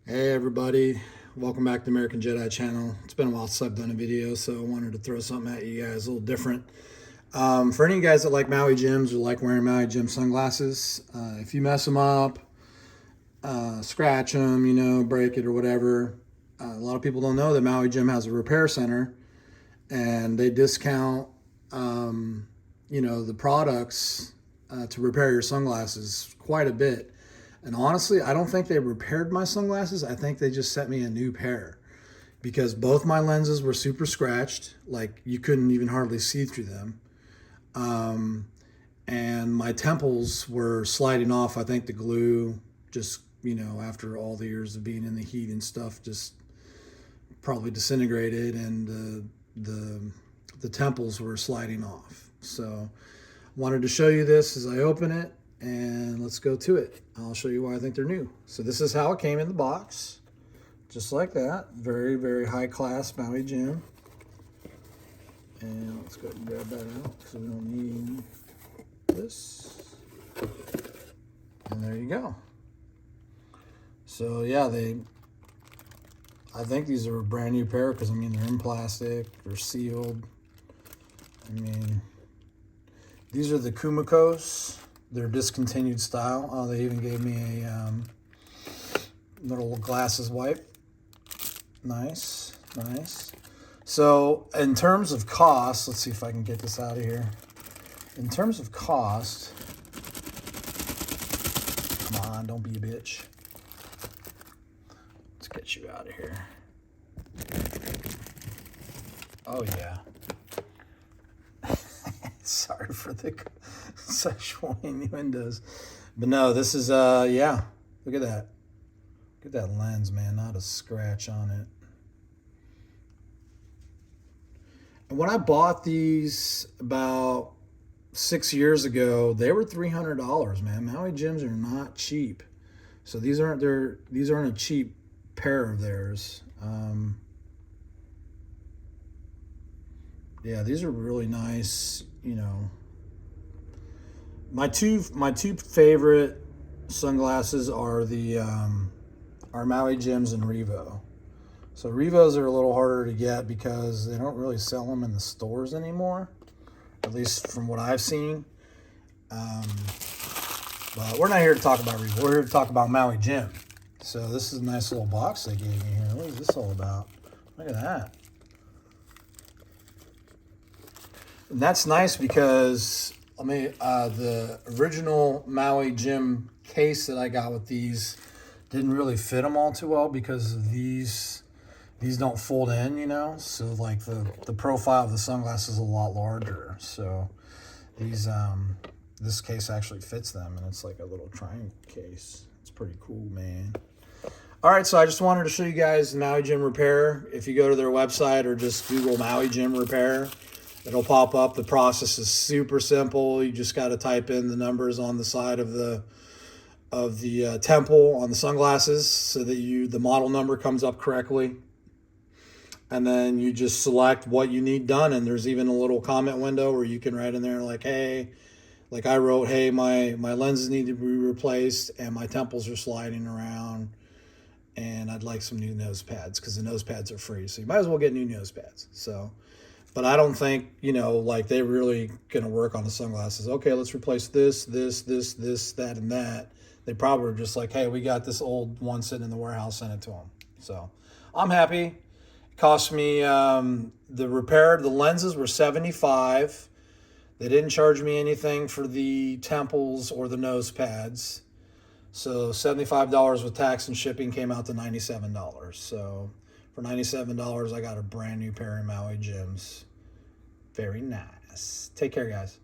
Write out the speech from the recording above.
Hey everybody, welcome back to the American Jedi channel. It's been a while since I've done a video, so I wanted to throw something at you guys a little different. For any of you guys that like Maui Jims or like wearing Maui Jim sunglasses, if you mess them up, scratch them, break it or whatever, a lot of people don't know that Maui Jim has a repair center and they discount, the products to repair your sunglasses quite a bit. And honestly, I don't think they repaired my sunglasses. I think they just sent me a new pair because both my lenses were super scratched. Like you couldn't even hardly see through them. And my temples were sliding off. I think the glue just, after all the years of being in the heat and stuff, just probably disintegrated and the temples were sliding off. So wanted to show you this as I open it. And let's go to it. I'll show you why I think they're new. So this is how it came in the box. Just like that. Very, very high class Maui Jim. And let's go ahead and grab that out because we don't need this. And there you go. So yeah, I think these are a brand new pair because they're in plastic, they're sealed. These are the Kumikos. They're discontinued style. Oh, they even gave me a little glasses wipe. Nice, nice. So in terms of cost, let's see if I can get this out of here. In terms of cost, come on, don't be a bitch. Let's get you out of here. Oh yeah. Sorry for the sexual innuendos. But no, this is, yeah. Look at that. Look at that lens, man. Not a scratch on it. And when I bought these about 6 years ago, they were $300, man. Maui Jims are not cheap. So these aren't a cheap pair of theirs. Yeah, these are really nice. My two favorite sunglasses are the Maui Jims and Revo. So Revos are a little harder to get because they don't really sell them in the stores anymore, at least from what I've seen. But we're not here to talk about Revo. We're here to talk about Maui Jim. So this is a nice little box they gave me here. What is this all about? Look at that. And that's nice because the original Maui Jim case that I got with these didn't really fit them all too well because these don't fold in, so like the profile of the sunglasses is a lot larger. So this case actually fits them, and it's like a little triangle case. It's pretty cool, man. All right, so I just wanted to show you guys Maui Jim Repair. If you go to their website or just Google Maui Jim Repair, it'll pop up. The process is super simple. You just got to type in the numbers on the side of the temple on the sunglasses so that the model number comes up correctly. And then you just select what you need done. And there's even a little comment window where you can write in there like, hey, like I wrote, hey, my lenses need to be replaced and my temples are sliding around. And I'd like some new nose pads because the nose pads are free. So you might as well get new nose pads. So, but I don't think, like they're really going to work on the sunglasses. Okay, let's replace this, that, and that. They probably were just like, hey, we got this old one sitting in the warehouse, send it to them. So I'm happy. It cost me, the lenses were $75. They didn't charge me anything for the temples or the nose pads. So $75 with tax and shipping came out to $97. So for $97, I got a brand new pair of Maui Jims. Very nice. Take care, guys.